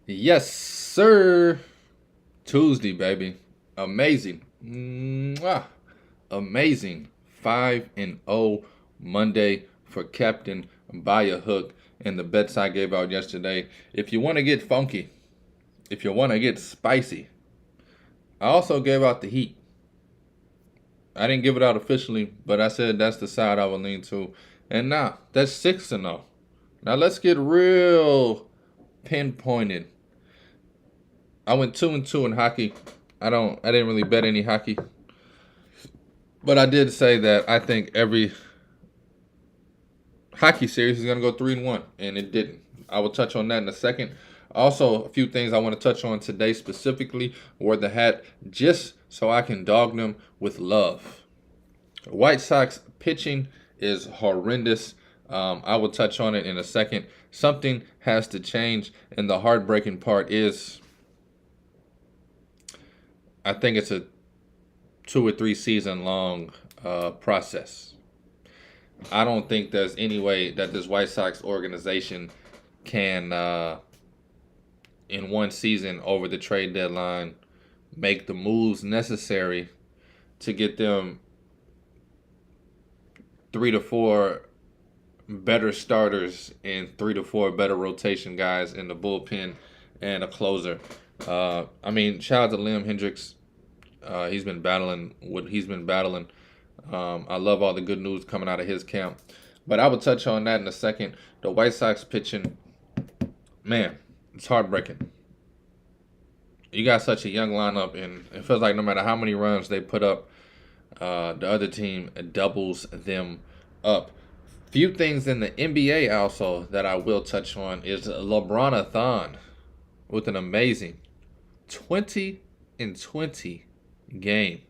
Yes, sir. Tuesday, baby. Amazing. Mwah. Amazing. 5-0 Monday for Captain Buy a Hook and the bets I gave out yesterday. If you want to get funky, if you want to get spicy, I also gave out the heat. I didn't give it out officially, but I said that's the side I would lean to. And now, that's 6-0. Now let's get real pinpointed. I went 2-2 in hockey. I didn't really bet any hockey. But I did say that I think every hockey series is gonna go 3-1, and it didn't. I will touch on that in a second. Also, a few things I want to touch on today specifically. Wore the hat just so I can dog them with love. White Sox pitching is horrendous. I will touch on it in a second. Something has to change, and the heartbreaking part is I think it's a 2 or 3 season long process. I don't think there's any way that this White Sox organization can, in one season over the trade deadline, make the moves necessary to get them 3 to 4 better starters and 3 to 4 better rotation guys in the bullpen and a closer. Shout out to Liam Hendricks. He's been battling what he's been battling. I love all the good news coming out of his camp. But I will touch on that in a second. The White Sox pitching, man, it's heartbreaking. You got such a young lineup, and it feels like no matter how many runs they put up, the other team doubles them up. Few things in the NBA also that I will touch on is LeBron-a-thon with an amazing 20-20 game.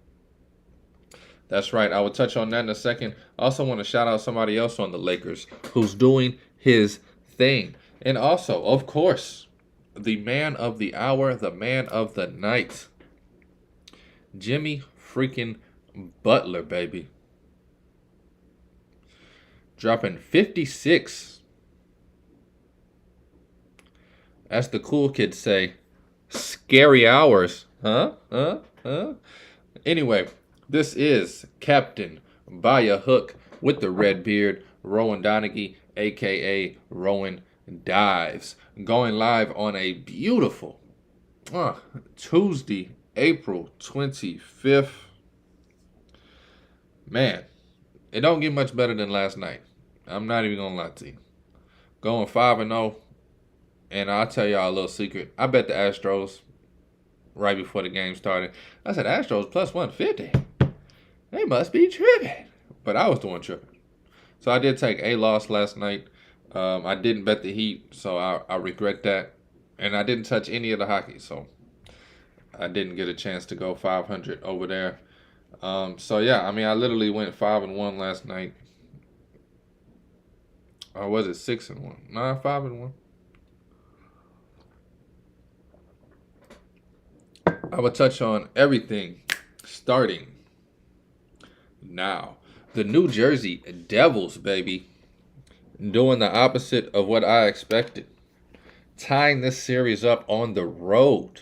That's right. I will touch on that in a second. I also want to shout out somebody else on the Lakers who's doing his thing. And also, of course, the man of the hour, the man of the night, Jimmy freaking Butler, baby. Dropping 56. As the cool kids say, scary hours. Huh? Anyway, this is Captain Buy a Hook with the red beard, Rowan Donaghy, a.k.a. Rowan Dives. Going live on a beautiful Tuesday, April 25th. Man, it don't get much better than last night. I'm not even going to lie to you. Going 5-0, and I'll tell y'all a little secret. I bet the Astros right before the game started. I said, Astros plus 150. They must be tripping. But I was doing tripping. So I did take a loss last night. I didn't bet the Heat, so I regret that. And I didn't touch any of the hockey, so I didn't get a chance to go 500 over there. I literally went 5-1 last night. Or was it 6-1? Nah, 5-1. I will touch on everything starting now. The New Jersey Devils, baby, doing the opposite of what I expected. Tying this series up on the road.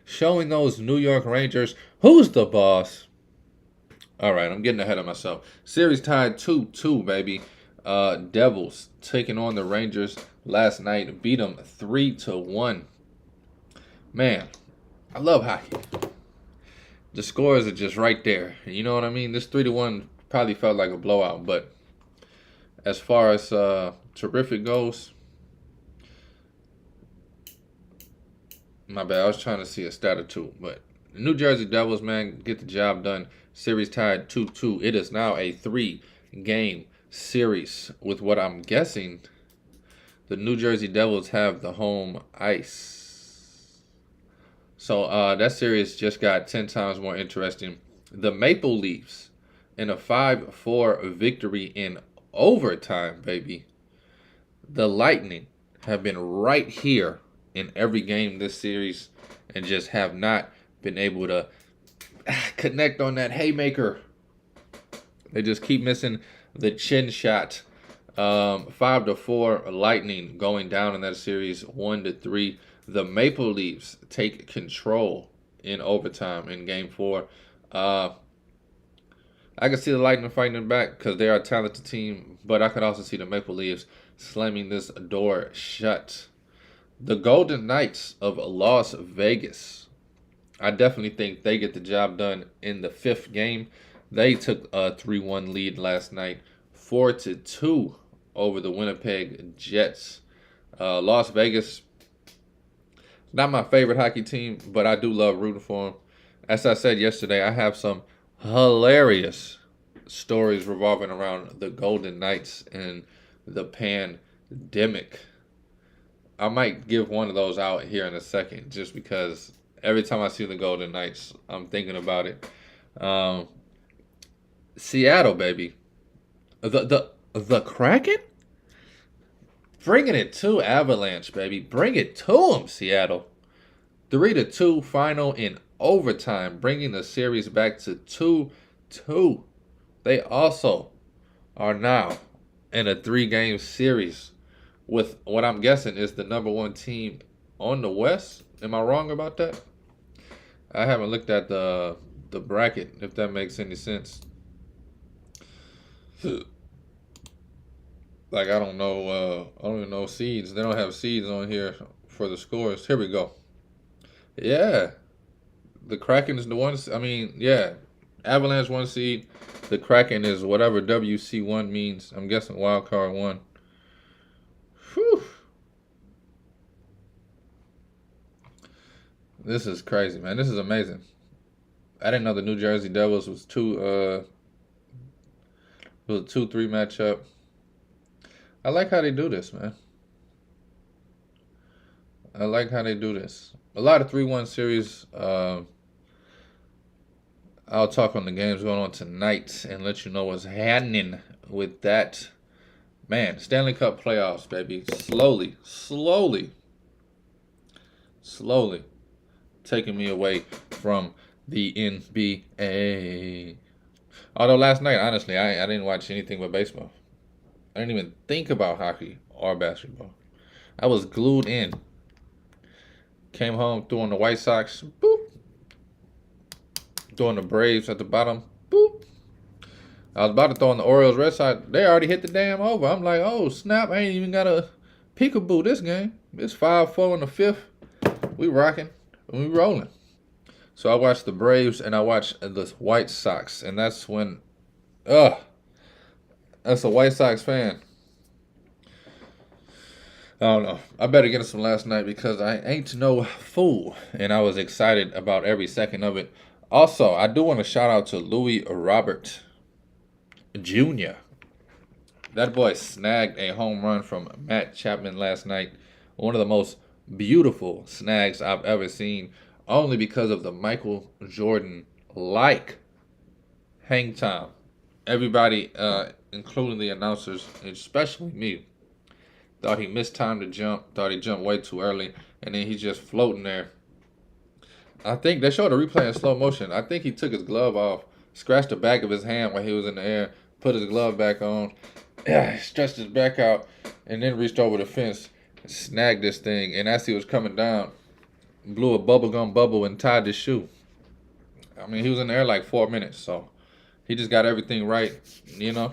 Showing those New York Rangers who's the boss. All right, I'm getting ahead of myself. Series tied 2-2, baby. Devils taking on the Rangers last night. Beat them 3-1. Man, I love hockey. The scores are just right there. You know what I mean? This 3-1 probably felt like a blowout, but as far as terrific goes, my bad. I was trying to see a stat or two, but the New Jersey Devils, man, get the job done. Series tied 2-2. It is now a 3-game series with what I'm guessing the New Jersey Devils have the home ice. So that series just got 10 times more interesting. The Maple Leafs in a 5-4 victory in overtime, baby. The Lightning have been right here in every game this series and just have not been able to connect on that haymaker. They just keep missing the chin shot. 5-4, Lightning going down in that series. 1-3, the Maple Leafs take control in overtime in Game 4. I can see the Lightning fighting it back because they are a talented team, but I could also see the Maple Leafs slamming this door shut. The Golden Knights of Las Vegas. I definitely think they get the job done in the 5th game. They took a 3-1 lead last night, 4-2 over the Winnipeg Jets. Las Vegas, not my favorite hockey team, but I do love rooting for them. As I said yesterday, I have some hilarious stories revolving around the Golden Knights and the pandemic. I might give one of those out here in a second, just because every time I see the Golden Knights, I'm thinking about it. Seattle, baby, the Kraken, bringing it to Avalanche, baby, bring it to them, Seattle. 3-2 final in overtime, bringing the series back to 2-2. They also are now in a 3-game series with what I'm guessing is the number 1 team on the West. Am I wrong about that? I haven't looked at the bracket, if that makes any sense. Like, I don't know. I don't even know seeds. They don't have seeds on here for the scores. Here we go. Yeah, the Kraken is the one. I mean, yeah, Avalanche 1 seed. The Kraken is whatever WC1 means. I'm guessing wild card 1. Whew. This is crazy, man. This is amazing. I didn't know the New Jersey Devils was a 2-3 matchup. I like how they do this, man. I like how they do this. A lot of 3-1 series. I'll talk on the games going on tonight and let you know what's happening with that. Man, Stanley Cup playoffs, baby. Slowly taking me away from the NBA. Although last night, honestly, I didn't watch anything but baseball. I didn't even think about hockey or basketball. I was glued in. Came home, threw on the White Sox, boop. Threw on the Braves at the bottom, boop. I was about to throw on the Orioles, Red Sox. They already hit the damn over. I'm like, oh, snap. I ain't even got a peekaboo this game. It's 5-4 in the 5th. We rocking. We rolling. So I watched the Braves and I watched the White Sox. And that's when, as a White Sox fan, I don't know. I better get some last night because I ain't no fool. And I was excited about every second of it. Also, I do want to shout out to Louis Robert Jr. That boy snagged a home run from Matt Chapman last night. One of the most beautiful snags I've ever seen, only because of the Michael Jordan hang time. Everybody, including the announcers, especially me, thought he mistimed the jump, thought he jumped way too early, and then he's just floating there. I think they showed a replay in slow motion. I think he took his glove off, scratched the back of his hand while he was in the air, put his glove back on, stretched his back out, and then reached over the fence and snagged this thing. And as he was coming down, blew a bubblegum bubble and tied his shoe. I mean, he was in the air like 4 minutes, so he just got everything right, you know.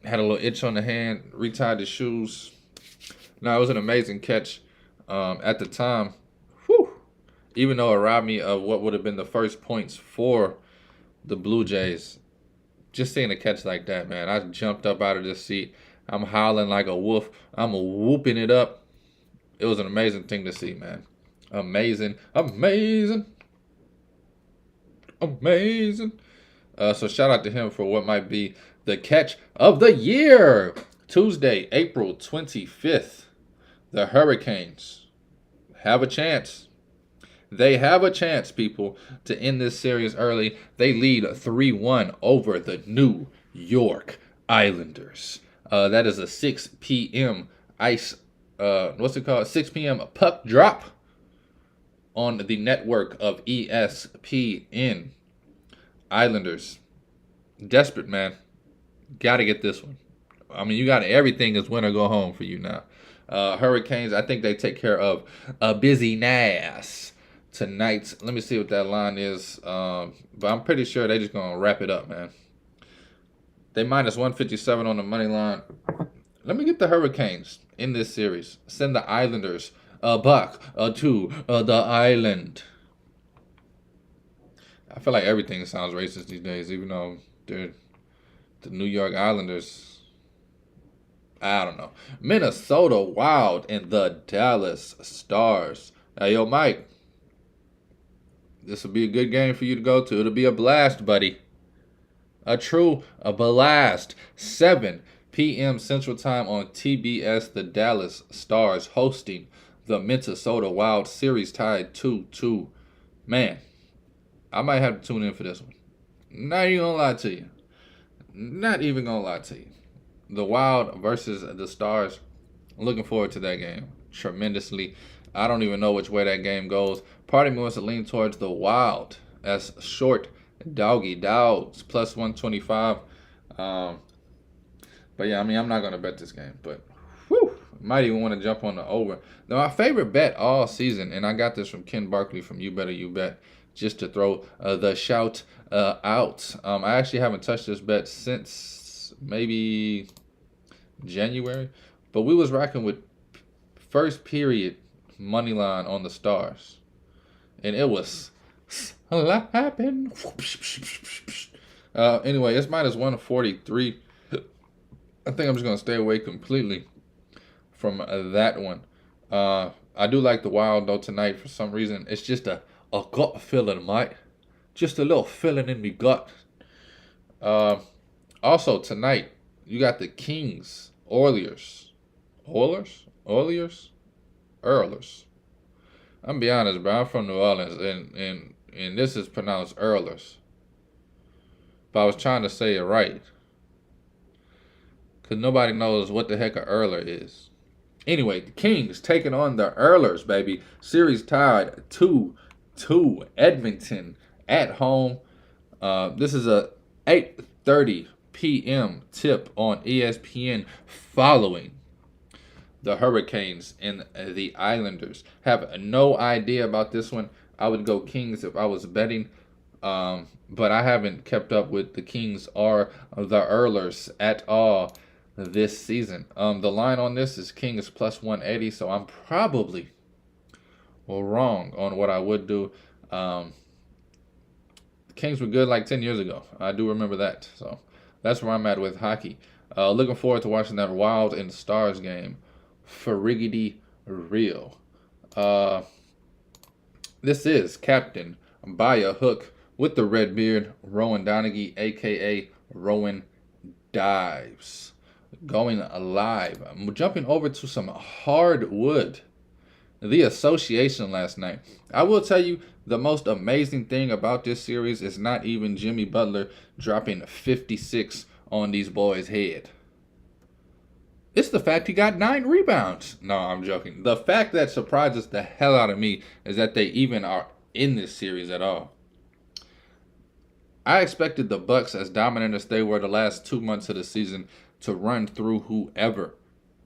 Had a little itch on the hand, retied his shoes. No, it was an amazing catch at the time. Whew. Even though it robbed me of what would have been the first points for the Blue Jays. Just seeing a catch like that, man. I jumped up out of this seat. I'm howling like a wolf. I'm whooping it up. It was an amazing thing to see, man. Amazing. So shout out to him for what might be the catch of the year. Tuesday, April 25th. The Hurricanes have a chance. They have a chance, people, to end this series early. They lead 3-1 over the New York Islanders. That is a 6 p.m. 6 p.m. puck drop on the network of ESPN. Islanders. Desperate, man. Got to get this one. I mean, you got everything is win or go home for you now. Hurricanes, I think they take care of a busy Nass tonight. Let me see what that line is. But I'm pretty sure they just gonna wrap it up, man. They minus 157 on the money line. Let me get the Hurricanes in this series. Send the Islanders back to the island. I feel like everything sounds racist these days, even though they're the New York Islanders. I don't know. Minnesota Wild and the Dallas Stars. Hey, yo, Mike. This will be a good game for you to go to. It'll be a blast, buddy. A blast. 7 p.m. Central Time on TBS. The Dallas Stars hosting the Minnesota Wild. Series tied 2-2. Man, I might have to tune in for this one. Not even gonna lie to you. Not even gonna lie to you. The Wild versus the Stars. Looking forward to that game tremendously. I don't even know which way that game goes. Part of me wants to lean towards the Wild as short doggy dogs plus 125. But yeah, I mean, I'm not gonna bet this game, but whew, might even want to jump on the over. Now, my favorite bet all season, and I got this from Ken Barkley from You Better You Bet, just to throw the shout out. I actually haven't touched this bet since maybe January, but we was rocking with first period money line on the Stars, and it was slapping. Anyway, it's minus 143. I think I'm just gonna stay away completely from that one. I do like the Wild though tonight for some reason. It's just a gut feeling, mate. Just a little feeling in me gut. Also tonight you got the Kings, Oilers. I'm gonna be honest, bro. I'm from New Orleans, and this is pronounced Oilers. But I was trying to say it right, because nobody knows what the heck a Oiler is. Anyway, the Kings taking on the Oilers, baby. Series tied 2-2. Edmonton at home. This is a 8:30 p.m. tip on ESPN following the Hurricanes and the Islanders. Have no idea about this one. I would go Kings if I was betting. But I haven't kept up with the Kings or the Oilers at all this season. The line on this is Kings plus 180, so I'm probably wrong on what I would do. The Kings were good like 10 years ago. I do remember that. So that's where I'm at with hockey. Looking forward to watching that Wild and Stars game for riggedy real. This is Captain by a Hook with the red beard, Rowan Donaghy, a.k.a. Rowan Dives. Going live. I'm jumping over to some hardwood. The association last night. I will tell you, the most amazing thing about this series is not even Jimmy Butler dropping 56 on these boys' head. It's the fact he got 9 rebounds. No, I'm joking. The fact that surprises the hell out of me is that they even are in this series at all. I expected the Bucks, as dominant as they were the last 2 months of the season, to run through whoever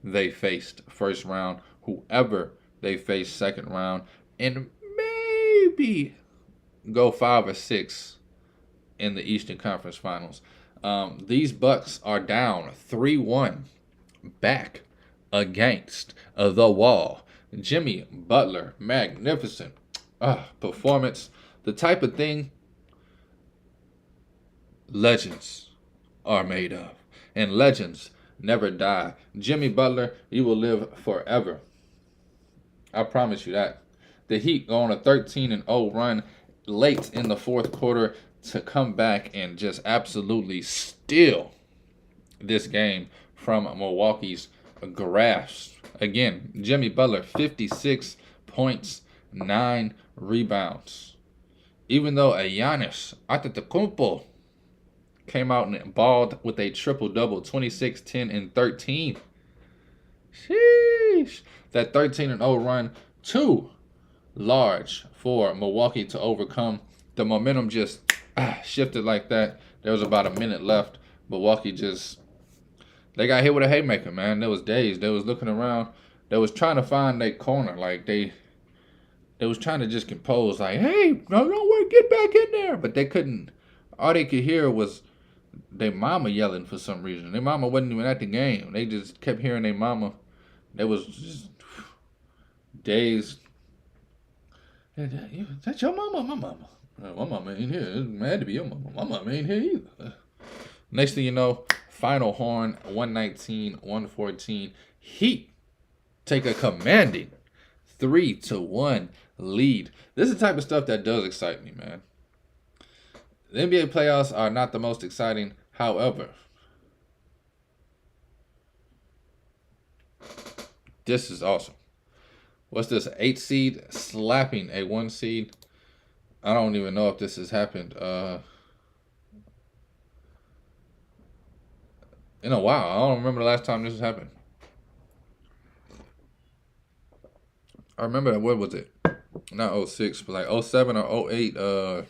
they faced first round, whoever they faced second round, and maybe go 5 or 6 in the Eastern Conference Finals. These Bucks are down 3-1 back against the wall. Jimmy Butler, magnificent performance. The type of thing legends are made of. And legends never die. Jimmy Butler, you will live forever. I promise you that. The Heat go on a 13-0 run late in the fourth quarter to come back and just absolutely steal this game from Milwaukee's grasp. Again, Jimmy Butler, 56 points, 9 rebounds. Even though Giannis Antetokounmpo came out and balled with a triple-double, 26, 10, and 13. Sheesh. That 13-0 run, too large for Milwaukee to overcome. The momentum just shifted like that. There was about a minute left. Milwaukee just They got hit with a haymaker, man. There was days. They was looking around. They was trying to find their corner. Like they was trying to just compose. Like, hey, no, don't worry, get back in there. But they couldn't. All they could hear was their mama yelling for some reason. Their mama wasn't even at the game. They just kept hearing their mama. They was just days. That's your mama, my mama. My mama ain't here. It's mad to be your mama. My mama ain't here either. Next thing you know, final horn, 119-114. Heat take a commanding 3-1 lead. This is the type of stuff that does excite me, man. The NBA playoffs are not the most exciting. However, this is awesome. What's this? 8 seed slapping a 1 seed. I don't even know if this has happened in a while. I don't remember the last time this has happened. I remember, what was it? Not 06, but like 07 or 08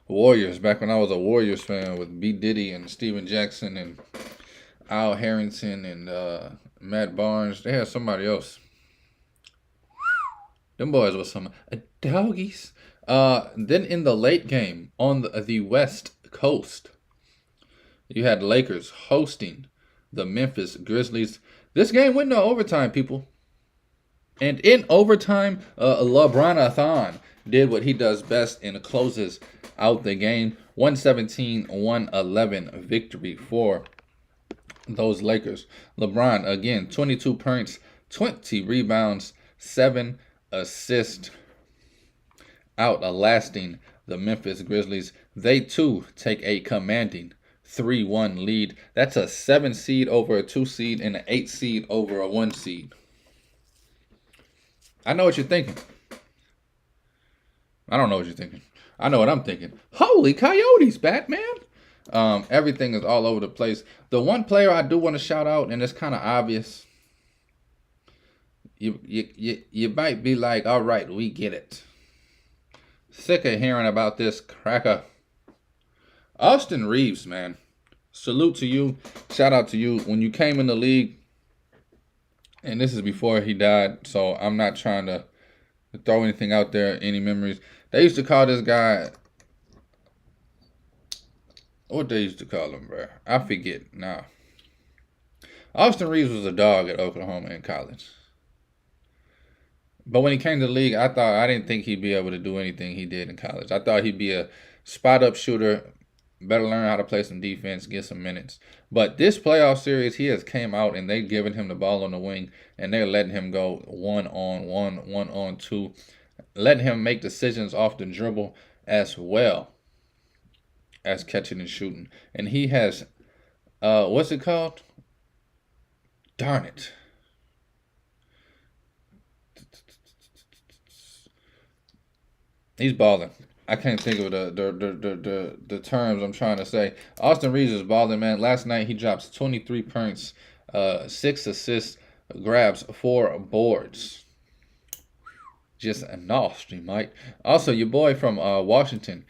Warriors, back when I was a Warriors fan with B. Diddy and Steven Jackson and Al Harrington and Matt Barnes. They had somebody else. Them boys were some doggies. Then in the late game on the West Coast, you had Lakers hosting the Memphis Grizzlies. This game went to overtime, people. And in overtime, LeBron-a-thon did what he does best and closes out the game. 117-111 victory for those Lakers. LeBron, again, 22 points, 20 rebounds, 7 assists, outlasting the Memphis Grizzlies. They, too, take a commanding 3-1 lead. That's a 7 seed over a 2 seed and an 8 seed over a 1 seed. I know what you're thinking. I don't know what you're thinking. I know what I'm thinking. Holy coyotes, Batman. Everything is all over the place. The one player I do want to shout out, and it's kind of obvious. You might be like, all right, we get it. Sick of hearing about this cracker. Austin Reeves, man. Salute to you. Shout out to you. When you came in the league, and this is before he died, so I'm not trying to throw anything out there, any memories. They used to call this guy, what they used to call him, bro? I forget now. Austin Reeves was a dog at Oklahoma in college. But when he came to the league, I didn't think he'd be able to do anything he did in college. I thought he'd be a spot-up shooter, better learn how to play some defense, get some minutes. But this playoff series, he has came out and they've given him the ball on the wing, and they're letting him go 1-on-1, 1-on-2, letting him make decisions off the dribble as well as catching and shooting. And he has, what's it called? Darn it. He's balling. I can't think of the terms I'm trying to say. Austin Reeves is balling, man. Last night he drops 23 points, 6 assists, grabs 4 boards. Just a nasty, Mike. Also, your boy from Washington,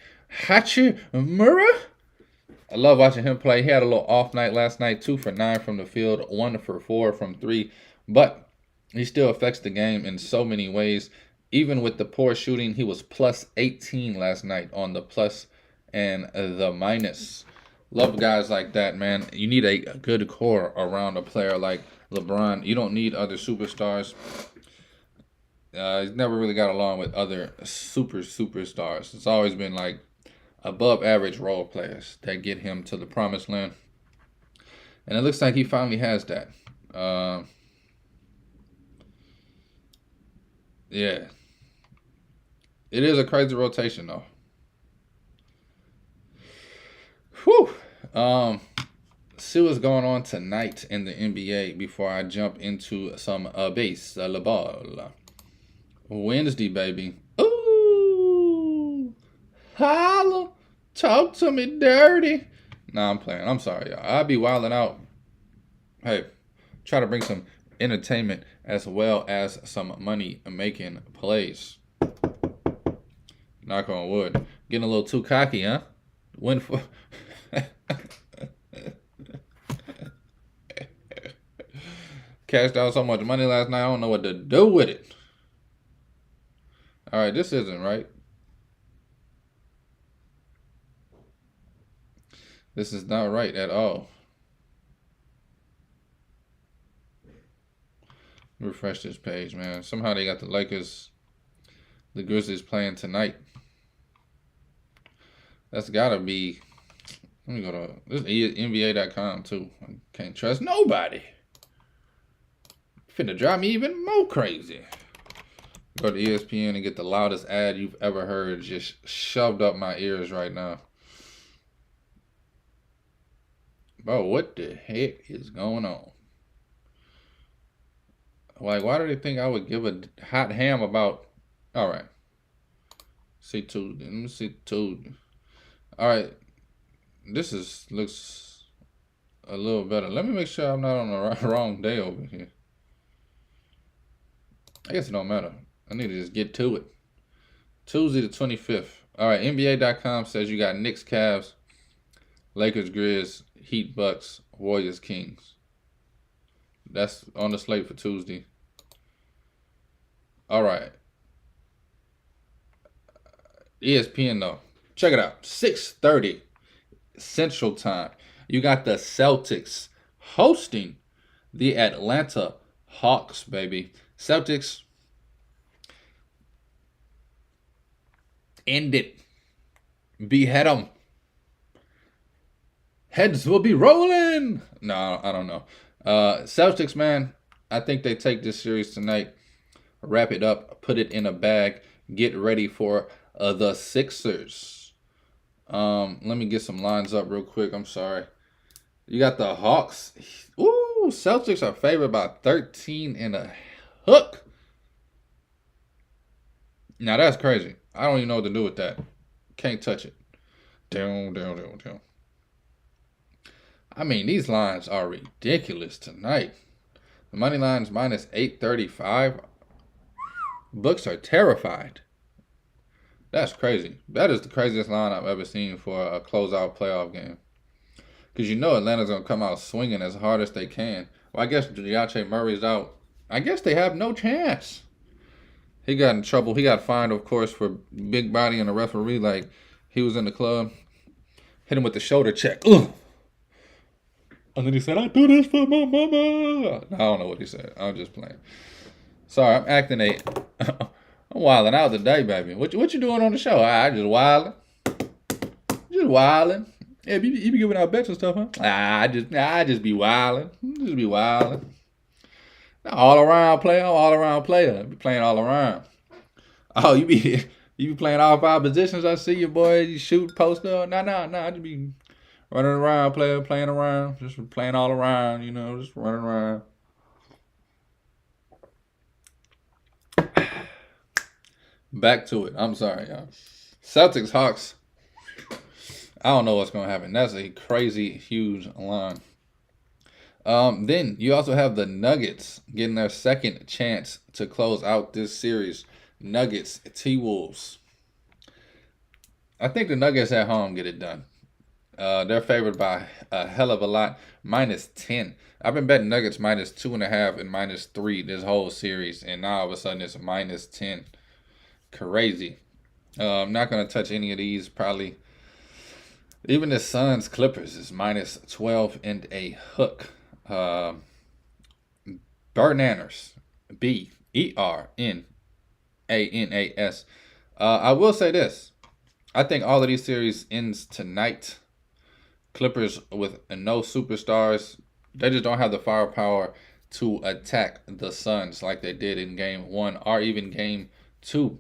Hachimura. I love watching him play. He had a little off night last night. 2 for 9 from the field, 1 for 4 from 3. But he still affects the game in so many ways. Even with the poor shooting, he was plus 18 last night on the plus and the minus. Love guys like that, man. You need a good core around a player like LeBron. You don't need other superstars. He's never really got along with other superstars. It's always been like above average role players that get him to the promised land. And it looks like he finally has that. Yeah. It is a crazy rotation, though. Whew. See what's going on tonight in the NBA before I jump into some baseball. Wednesday, baby. Ooh. Holla. Talk to me dirty. Nah, I'm playing. I'm sorry, y'all. I'll be wilding out. Hey, try to bring some entertainment as well as some money-making plays. Knock on wood. Getting a little too cocky, huh? Win for... Cashed out so much money last night, I don't know what to do with it. All right, this isn't right. This is not right at all. Refresh this page, man. Somehow they got the Lakers, the Grizzlies playing tonight. That's gotta be. Let me go to this NBA.com too. I can't trust nobody. Finna drive me even more crazy. Go to ESPN and get the loudest ad you've ever heard just shoved up my ears right now. Bro, what the heck is going on? Like, why do they think I would give a hot ham about... All right. See Tuesday. Let me see Tuesday. All right. This looks a little better. Let me make sure I'm not on the wrong day over here. I guess it don't matter. I need to just get to it. Tuesday the 25th. All right, NBA.com says you got Knicks, Cavs, Lakers, Grizz, Heat, Bucks, Warriors, Kings. That's on the slate for Tuesday. All right. ESPN, though. Check it out. 6:30 Central Time. You got the Celtics hosting the Atlanta Hawks, baby. Celtics end it. Behead them. Heads will be rolling. No, I don't know. Celtics, man, I think they take this series tonight, wrap it up, put it in a bag, get ready for the Sixers. Let me get some lines up real quick. I'm sorry. You got the Hawks. Ooh, Celtics are favored by 13 and a hook. Now that's crazy. I don't even know what to do with that. Can't touch it. Down. I mean, these lines are ridiculous tonight. The money line's minus 835. Books are terrified. That's crazy. That is the craziest line I've ever seen for a closeout playoff game. Because you know Atlanta's going to come out swinging as hard as they can. Well, I guess Dejounte Murray's out. I guess they have no chance. He got in trouble. He got fined, of course, for big body and the referee. Like, he was in the club. Hit him with the shoulder check. Ugh. And then he said, I do this for my mama. I don't know what he said. I'm just playing. Sorry, I'm acting I'm wilding out today, baby. What you doing on the show? I just wilding. Just wilding. Yeah, you be giving out bets and stuff, huh? I just be wilding. Just be wilding. All around player. Be playing all around. Oh, you be playing all five positions. I see you, boy. You shoot, poster. No. I just be running around, playing around, just playing all around. You know, just running around. Back to it. I'm sorry, y'all. Celtics, Hawks. I don't know what's going to happen. That's a crazy, huge line. Then you also have the Nuggets getting their second chance to close out this series. Nuggets, T-Wolves. I think the Nuggets at home get it done. They're favored by a hell of a lot. Minus 10. I've been betting Nuggets minus 2.5 and minus 3 this whole series. And now all of a sudden it's minus 10. Crazy. I'm not going to touch any of these probably. Even the Suns Clippers is minus 12 and a hook. Bernanners. Bernanas. I will say this. I think all of these series ends tonight. Clippers with no superstars. They just don't have the firepower to attack the Suns like they did in game 1 or even game 2.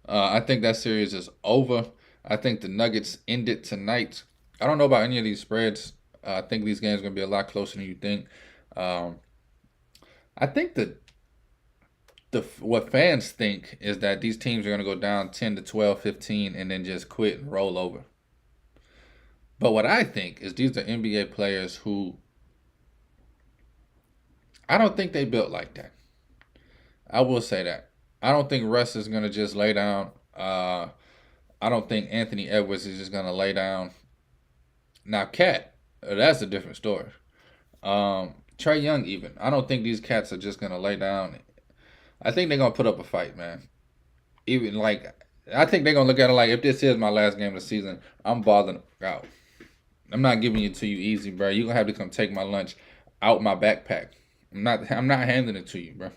I think that series is over. I think the Nuggets end it tonight. I don't know about any of these spreads. I think these games are going to be a lot closer than you think. I think that what fans think is that these teams are going to go down 10 to 12, 15, and then just quit and roll over. But what I think is these are NBA players who I don't think they built like that. I will say that. I don't think Russ is going to just lay down. I don't think Anthony Edwards is just going to lay down. Now, Cat, that's a different story. Trae Young even. I don't think these cats are just gonna lay down. I think they're gonna put up a fight, man. Even like I think they're gonna look at it like if this is my last game of the season, I'm balling out. I'm not giving it to you easy, bro. You're gonna have to come take my lunch out my backpack. I'm not handing it to you, bro.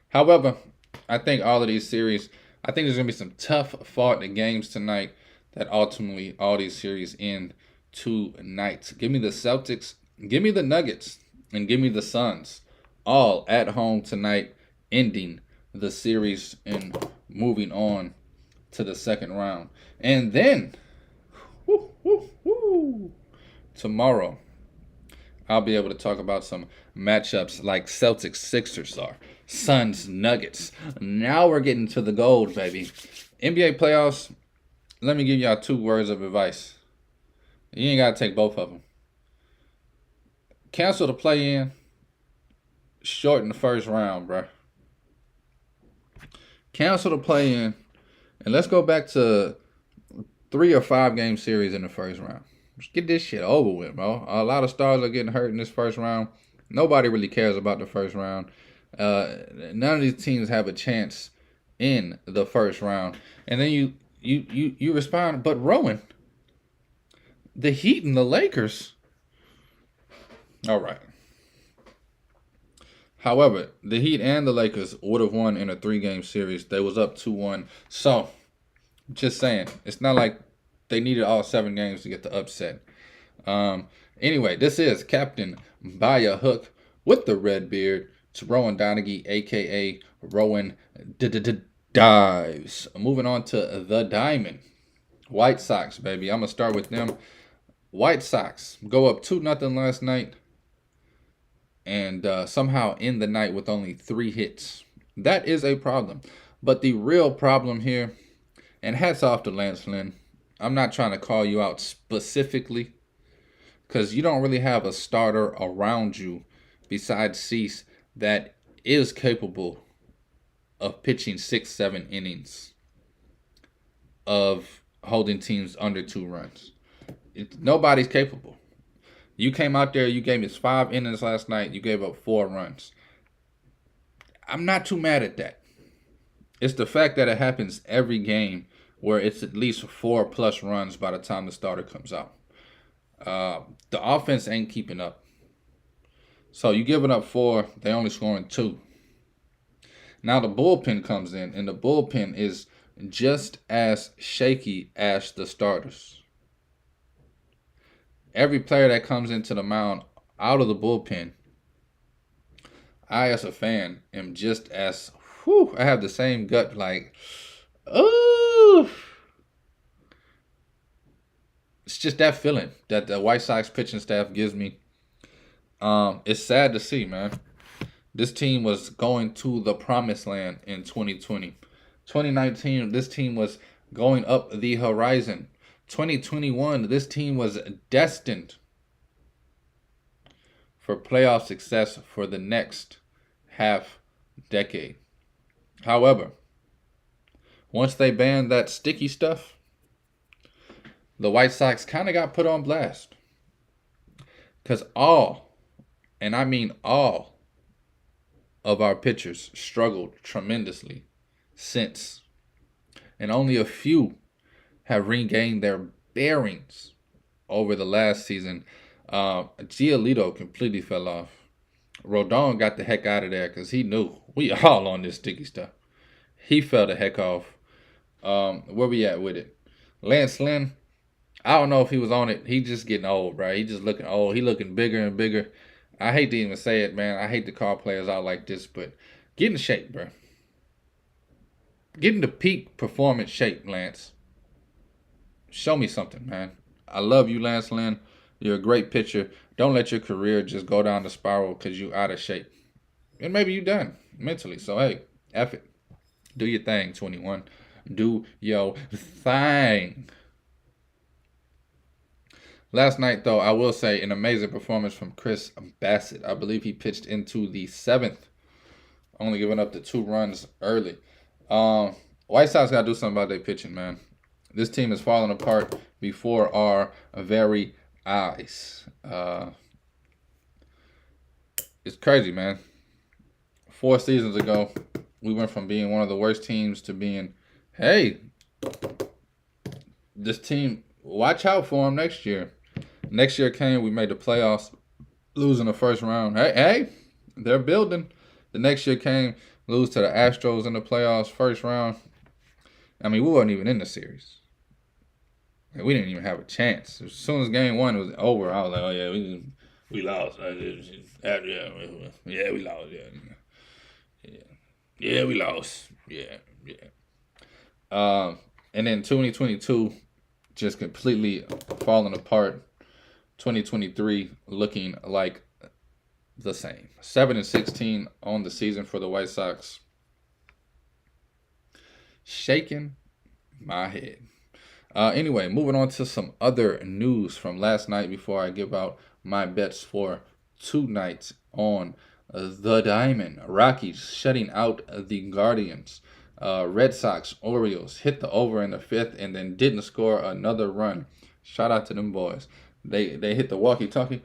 However, I think all of these series, I think there's gonna be some tough fought games tonight that ultimately all these series end tonight. Give me the Celtics, give me the Nuggets, and give me the Suns. All at home tonight, ending the series and moving on to the second round. And then woo, woo, woo, tomorrow I'll be able to talk about some matchups like Celtics Sixers are, Suns Nuggets. Now we're getting to the gold, baby. NBA playoffs, let me give y'all 2 words of advice. You ain't got to take both of them. Cancel the play-in, shorten the first round, bro. Cancel the play-in, and let's go back to 3 or 5 game series in the first round. Just get this shit over with, bro. A lot of stars are getting hurt in this first round. Nobody really cares about the first round. None of these teams have a chance in the first round. And then you respond, but Rowan, the Heat and the Lakers. All right. However, the Heat and the Lakers would have won in a 3-game series. They was up 2-1. So, just saying, it's not like they needed all 7 games to get the upset. Anyway, this is Captain by a Hook with the red beard. It's Rowan Donaghy, a.k.a. Rowan Dives. Moving on to the Diamond. White Sox, baby. I'm going to start with them. White Sox go up 2-0 last night. And somehow end the night with only 3 hits. That is a problem. But the real problem here, and hats off to Lance Lynn. I'm not trying to call you out specifically because you don't really have a starter around you besides Cease that is capable of pitching 6-7 innings of holding teams under 2 runs. Nobody's capable. You came out there, you gave us 5 innings last night, you gave up 4 runs. I'm not too mad at that. It's the fact that it happens every game where it's at least 4+ runs by the time the starter comes out. The offense ain't keeping up. So you giving up 4, they only scoring 2. Now the bullpen comes in, and the bullpen is just as shaky as the starters. Every player that comes into the mound out of the bullpen, I as a fan am just as, I have the same gut like, oh. It's just that feeling that the White Sox pitching staff gives me. It's sad to see, man. This team was going to the promised land in 2020. 2019, this team was going up the horizon. 2021, this team was destined for playoff success for the next half decade. However, once they banned that sticky stuff, the White Sox kind of got put on blast. Because all, and I mean all, of our pitchers struggled tremendously since. And only a few have regained their bearings over the last season. Giolito completely fell off. Rodon got the heck out of there because he knew we all on this sticky stuff. He fell the heck off. Where we at with it? Lance Lynn, I don't know if he was on it. He just getting old, bro. He just looking old. He looking bigger and bigger. I hate to even say it, man. I hate to call players out like this, but get in shape, bro. Get into peak performance shape, Lance. Show me something, man. I love you, Lance Lynn. You're a great pitcher. Don't let your career just go down the spiral because you out of shape. And maybe you done mentally. So, hey, F it. Do your thing, 21. Do your thing. Last night, though, I will say an amazing performance from Chris Bassett. I believe he pitched into the 7th, only giving up the 2 runs early. White Sox got to do something about their pitching, man. This team is falling apart before our very eyes. It's crazy, man. 4 seasons ago, we went from being one of the worst teams to being, hey, this team, watch out for them next year. Next year came, we made the playoffs, losing the first round. Hey, they're building. The next year came, lose to the Astros in the playoffs, first round. I mean, we weren't even in the series. We didn't even have a chance. As soon as game one was over, I was like, oh, yeah, we lost. Yeah, we lost. Yeah, we lost. Yeah. And then 2022 just completely falling apart. 2023 looking like the same. 7-16 on the season for the White Sox. Shaking my head. Anyway, moving on to some other news from last night before I give out my bets for tonight on the Diamond. Rockies shutting out the Guardians. Red Sox, Orioles hit the over in the fifth and then didn't score another run. Shout out to them boys. They hit the walkie-talkie.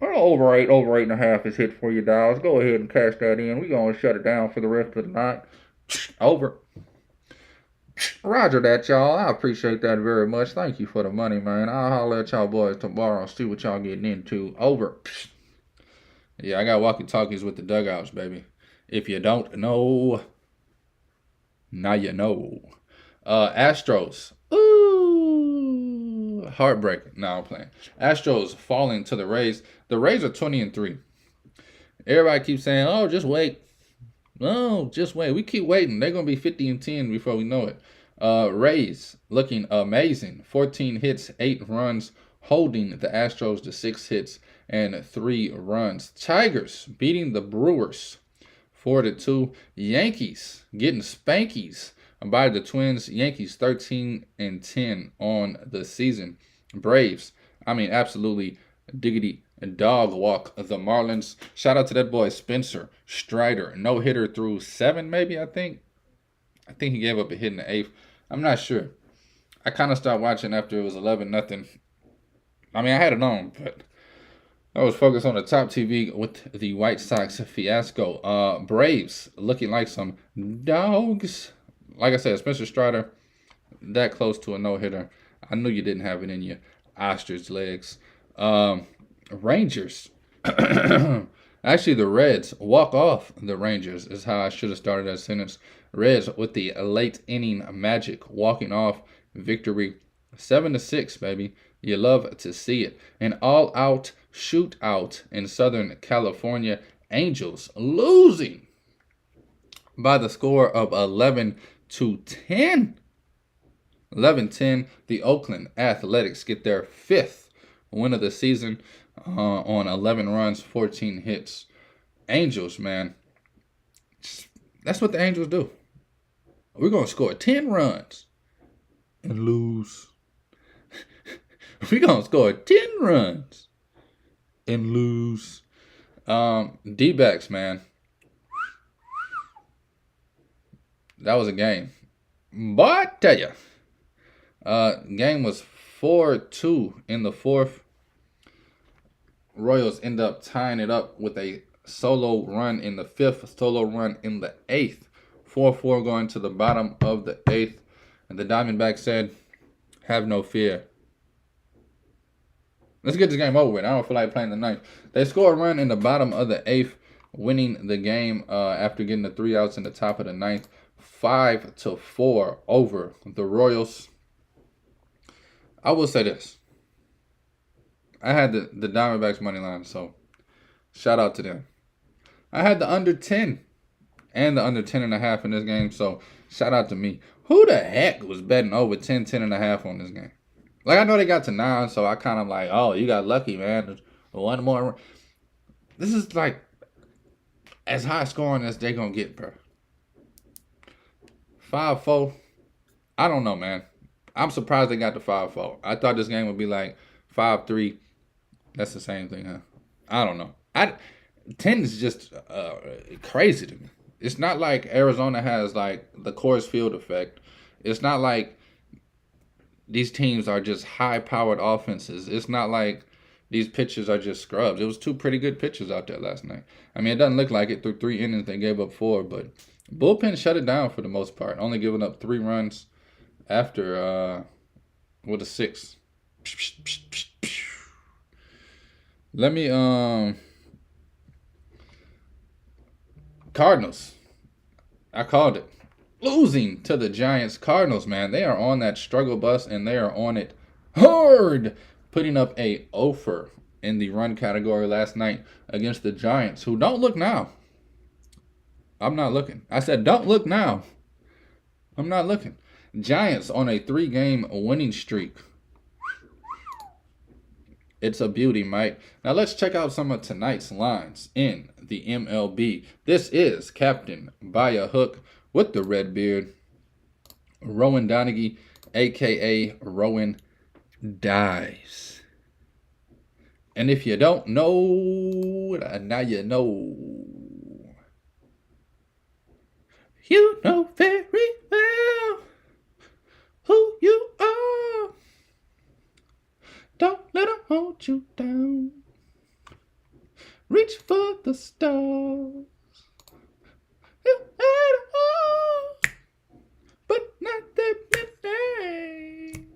Over 8.5 is hit for you, Dials. Go ahead and cash that in. We're going to shut it down for the rest of the night. Over. Roger that, y'all. I appreciate that very much. Thank you for the money, man. I'll holler at y'all boys tomorrow and see what y'all getting into. Over. Yeah, I got walkie-talkies with the dugouts, baby. If you don't know, now you know. Astros. Ooh. Heartbreaking. No, I'm playing. Astros falling to the Rays. The Rays are 20-3. Everybody keeps saying, oh, just wait. No, just wait. We keep waiting. They're going to be 50-10 before we know it. Rays looking amazing. 14 hits, 8 runs, holding the Astros to 6 hits and 3 runs. Tigers beating the Brewers 4-2. Yankees getting spankies by the Twins. Yankees 13-10 on the season. Braves, absolutely diggity dog walk the Marlins. Shout out to that boy Spencer Strider. No hitter through 7, maybe, I think. I think he gave up a hit in the 8th. I'm not sure. I kind of stopped watching after it was 11-0. I had it on, but I was focused on the top TV with the White Sox fiasco. Braves looking like some dogs. Like I said, Spencer Strider, that close to a no-hitter. I knew you didn't have it in your ostrich legs. Rangers. Actually, the Reds walk off the Rangers is how I should have started that sentence. Reds with the late inning magic walking off victory. 7-6, baby. You love to see it. An all-out shootout in Southern California. Angels losing by the score of 11-10. 11-10. The Oakland Athletics get their 5th win of the season on 11 runs, 14 hits. Angels, man. That's what the Angels do. We're going to score 10 runs and lose. We're going to score 10 runs and lose. D-backs, man. That was a game. But I tell you, game was 4-2 in the 4th. Royals end up tying it up with a solo run in the 5th, solo run in the 8th. 4-4 going to the bottom of the 8th. And the Diamondbacks said, have no fear. Let's get this game over with. I don't feel like playing the 9th. They score a run in the bottom of the 8th, winning the game after getting the 3 outs in the top of the 9th. 5-4 over the Royals. I will say this. I had the Diamondbacks money line, so shout out to them. I had the under 10 and the under 10.5 in this game, so shout out to me. Who the heck was betting over 10.5 on this game? Like, I know they got to 9, so I kind of like, oh, you got lucky, man. There's one more. This is like as high scoring as they gonna get, bro. 5-4. I don't know, man. I'm surprised they got the 5-4. I thought this game would be like 5-3. That's the same thing, huh? I don't know. 10 is just crazy to me. It's not like Arizona has like the Coors Field effect. It's not like these teams are just high-powered offenses. It's not like these pitchers are just scrubs. It was two pretty good pitchers out there last night. I mean, it doesn't look like it through 3 innings. They gave up 4, but bullpen shut it down for the most part. Only giving up 3 runs after with a 6. Let me Cardinals. I called it. Losing to the Giants. Cardinals, man, they are on that struggle bus and they are on it hard. Putting up a offer in the run category last night against the Giants, who don't look now. I'm not looking. I said don't look now. I'm not looking. Giants on a 3-game winning streak. It's a beauty, Mike. Now let's check out some of tonight's lines in the MLB. This is Captain by a Hook with the red beard, Rowan Donaghy, a.k.a. Rowan Dies. And if you don't know, now you know. You know very well who you are. Don't let them hold you down. Reach for the stars. You had it all, but not that many.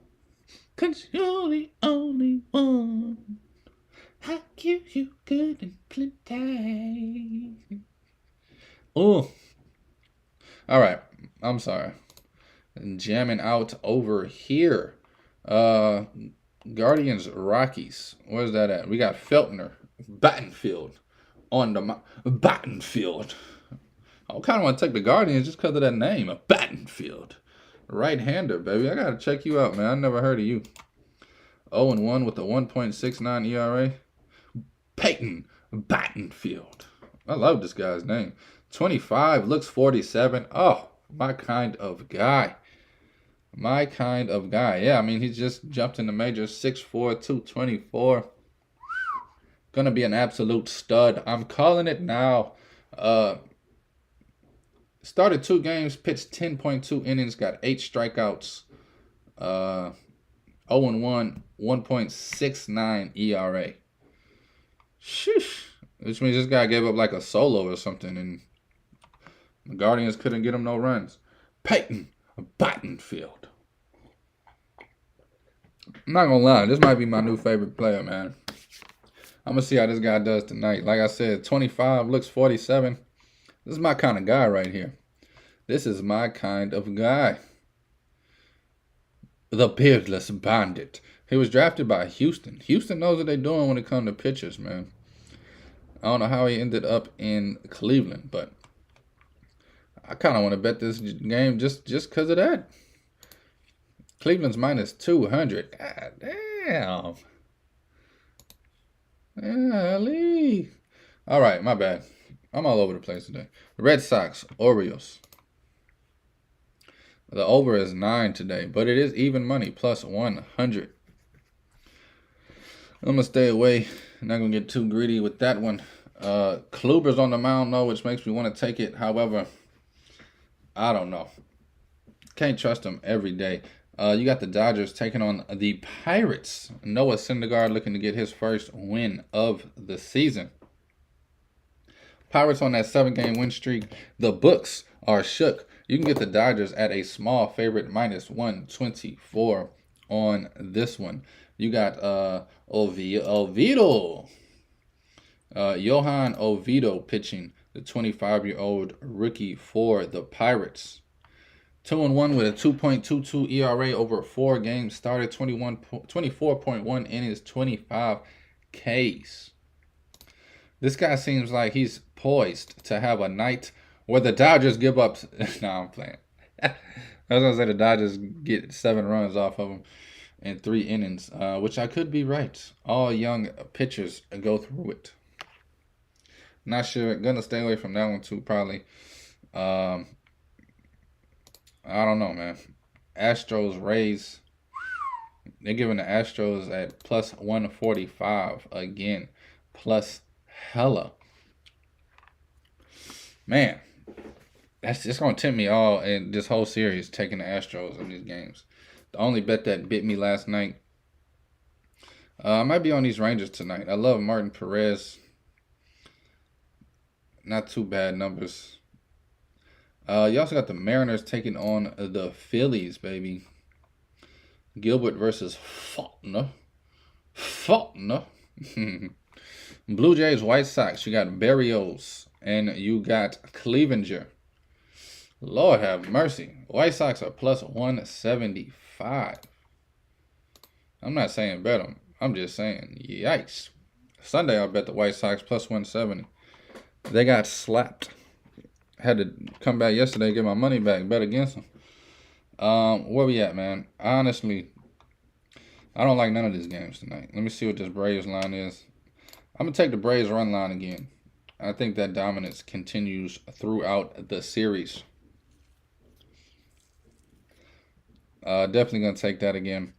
'Cause you're the only one. I give you good and plenty. Oh. All right. I'm sorry. Jamming out over here. Guardians Rockies. Where's that at? We got Feltner, Battenfield on the Battenfield. I kind of want to take the Guardians just because of that name, a Battenfield. Right-hander, baby. I gotta check you out, man. I never heard of you. 0-1 with a 1.69 ERA. Peyton Battenfield. I love this guy's name. 25, looks 47. Oh, my kind of guy. My kind of guy. Yeah, I mean, he just jumped in the majors. 6'4", 224. Gonna be an absolute stud. I'm calling it now. Started 2 games, pitched 10.2 innings, got 8 strikeouts. 0-1, 1.69 ERA. Sheesh. Which means this guy gave up like a solo or something, and the Guardians couldn't get him no runs. Peyton Battenfield. I'm not gonna lie, this might be my new favorite player, man. I'm gonna see how this guy does tonight. Like I said, 25, looks 47. This is my kind of guy right here. This is my kind of guy. The Beardless Bandit. He was drafted by Houston. Houston knows what they're doing when it comes to pitchers, man. I don't know how he ended up in Cleveland, but I kind of want to bet this game just because of that. Cleveland's minus 200. God damn. Golly. All right, my bad. I'm all over the place today. Red Sox, Orioles. The over is 9 today, but it is even money, plus 100. I'm going to stay away. I'm not going to get too greedy with that one. Kluber's on the mound, though, which makes me want to take it. However, I don't know. Can't trust him every day. You got the Dodgers taking on the Pirates. Noah Syndergaard looking to get his first win of the season. Pirates on that 7-game win streak. The books are shook. You can get the Dodgers at a small favorite, minus 124 on this one. You got Oviedo. Johan Oviedo pitching, the 25-year-old rookie for the Pirates. 2-1 with a 2.22 ERA over 4 games. Started 24.1 innings, 25 Ks. This guy seems like he's poised to have a night where the Dodgers give up. No, I'm playing. I was going to say the Dodgers get 7 runs off of him in 3 innings, which I could be right. All young pitchers go through it. Not sure. Gonna stay away from that one too, probably. I don't know, man. Astros, Rays. They're giving the Astros at plus 145 again. Plus hella. Man, that's just going to tempt me all in this whole series, taking the Astros in these games. The only bet that bit me last night, I might be on these Rangers tonight. I love Martin Perez. Not too bad numbers. You also got the Mariners taking on the Phillies, baby. Gilbert versus Faulkner. Blue Jays, White Sox. You got Berrios and you got Clevenger. Lord have mercy. White Sox are plus 175. I'm not saying bet them. I'm just saying, yikes. Sunday, I'll bet the White Sox plus 170. They got slapped. Had to come back yesterday and get my money back. Bet against them. Where we at, man? Honestly, I don't like none of these games tonight. Let me see what this Braves line is. I'm going to take the Braves run line again. I think that dominance continues throughout the series. Definitely going to take that again.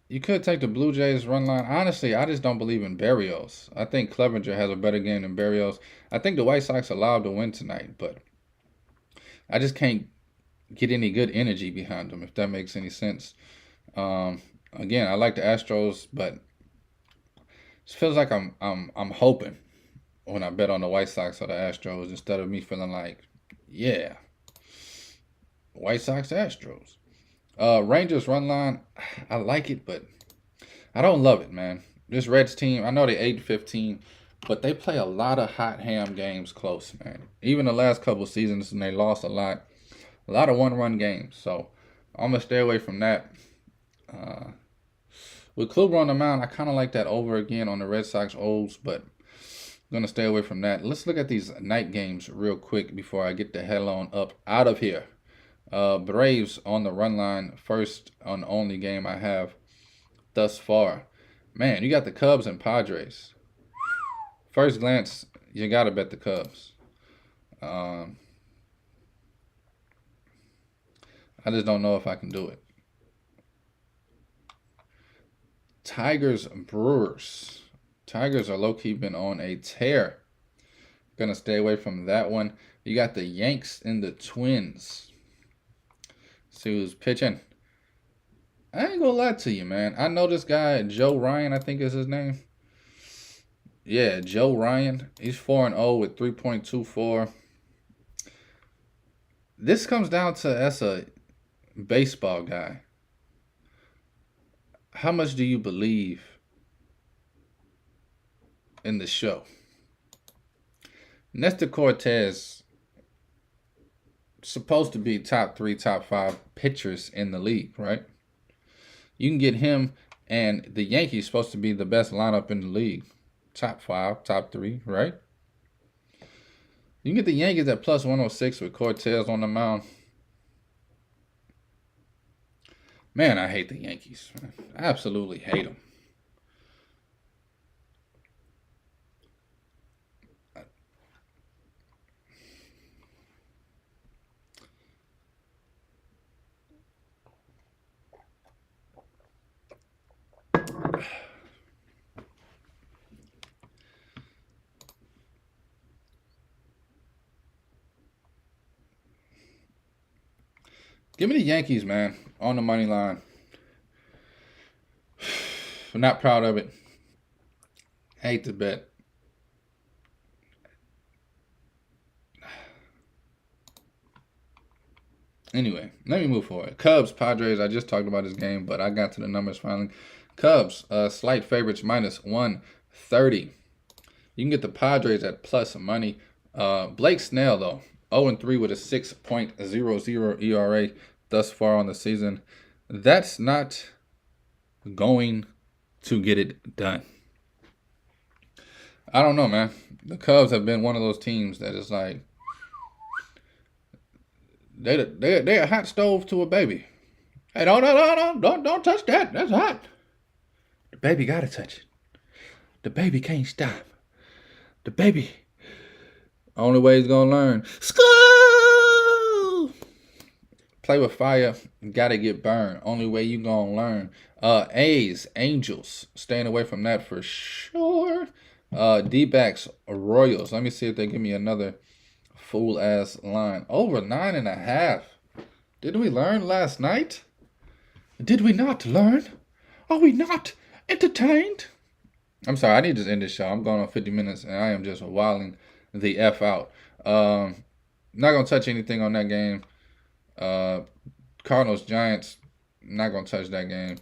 You could take the Blue Jays run line. Honestly, I just don't believe in Berrios. I think Clevenger has a better game than Berrios. I think the White Sox are allowed to win tonight, but I just can't get any good energy behind them, if that makes any sense. Again, I like the Astros, but it feels like I'm hoping when I bet on the White Sox or the Astros instead of me feeling like, yeah, White Sox, Astros. Rangers run line, I like it, but I don't love it, man. This Reds team, I know they 8-15, but they play a lot of hot ham games close, man. Even the last couple seasons, and they lost a lot of one-run games. So I'm gonna stay away from that. With Kluber on the mound, I kind of like that over again on the Red Sox O's, but I'm gonna stay away from that. Let's look at these night games real quick before I get the hell on up out of here. Braves on the run line, first on the only game I have thus far. Man, you got the Cubs and Padres. First glance, you got to bet the Cubs. I just don't know if I can do it. Tigers, Brewers. Tigers are low-key been on a tear. Gonna stay away from that one. You got the Yanks and the Twins. See who's pitching. I ain't gonna lie to you, man. I know this guy, Joe Ryan, I think is his name. Yeah, Joe Ryan. He's 4-0 with 3.24. This comes down to, as a baseball guy, how much do you believe in the show? Nestor Cortez, supposed to be top 3, top 5 pitchers in the league, right? You can get him, and the Yankees supposed to be the best lineup in the league. Top 5, top 3, right? You can get the Yankees at plus 106 with Cortez on the mound. Man, I hate the Yankees. I absolutely hate them. Give me the Yankees, man, on the money line. I'm not proud of it. Hate to bet. Anyway, let me move forward. Cubs, Padres. I just talked about this game, but I got to the numbers finally. Cubs, slight favorites, minus 130. You can get the Padres at plus money. Blake Snell, though, 0-3 with a 6.00 ERA thus far on the season. That's not going to get it done. I don't know, man. The Cubs have been one of those teams that is like, they're a hot stove to a baby. Hey, don't touch that. That's hot. The baby gotta touch it. The baby can't stop. The baby, only way he's gonna learn. School. Play with fire, gotta get burned. Only way you gonna learn. A's, Angels, staying away from that for sure. D-backs, Royals. Let me see if they give me another fool ass line. Over 9.5. Did we learn last night? Did we not learn? Are we not entertained? I'm sorry, I need to end this show. I'm going on 50 minutes and I am just wilding the F out. Not going to touch anything on that game. Cardinals, Giants, not going to touch that game.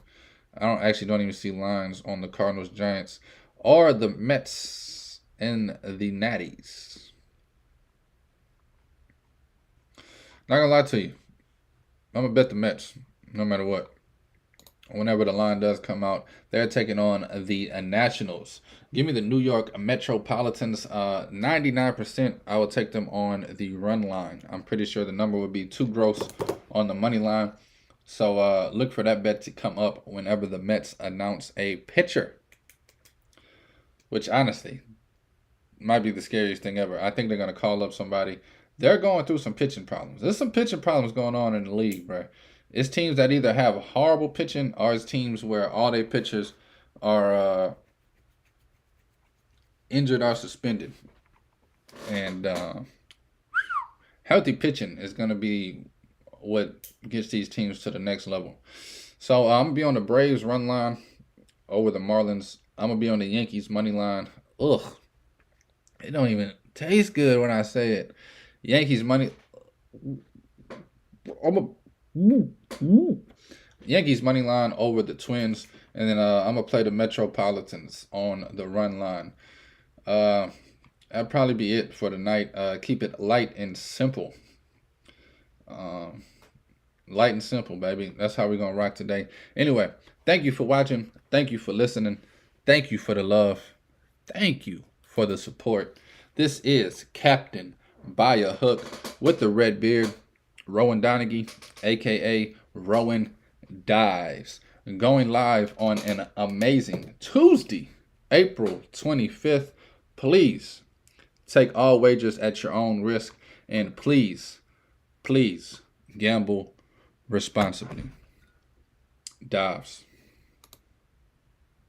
Don't even see lines on the Cardinals, Giants, or the Mets and the Natties. Not going to lie to you. I'm going to bet the Mets no matter what. Whenever the line does come out, they're taking on the Nationals. Give me the New York Metropolitans. 99%, I will take them on the run line. I'm pretty sure the number would be too gross on the money line. So look for that bet to come up whenever the Mets announce a pitcher. Which, honestly, might be the scariest thing ever. I think they're going to call up somebody. They're going through some pitching problems. There's some pitching problems going on in the league, bro. It's teams that either have horrible pitching or it's teams where all their pitchers are injured or suspended. And healthy pitching is going to be what gets these teams to the next level. So I'm going to be on the Braves run line over the Marlins. I'm going to be on the Yankees money line. Ugh. It don't even taste good when I say it. Yankees money. Yankees money line over the Twins, and then I'm gonna play the Metropolitans on the run line. That'll probably be it for the night. Keep it light and simple. Light and simple, baby. That's how we're gonna rock today. Anyway, thank you for watching. Thank you for listening. Thank you for the love. Thank you for the support. This is Captain by a Hook with the red beard, Rowan Donaghy, aka Rowan Dives, going live on an amazing Tuesday, April 25th. Please take all wagers at your own risk, and please gamble responsibly. Dives.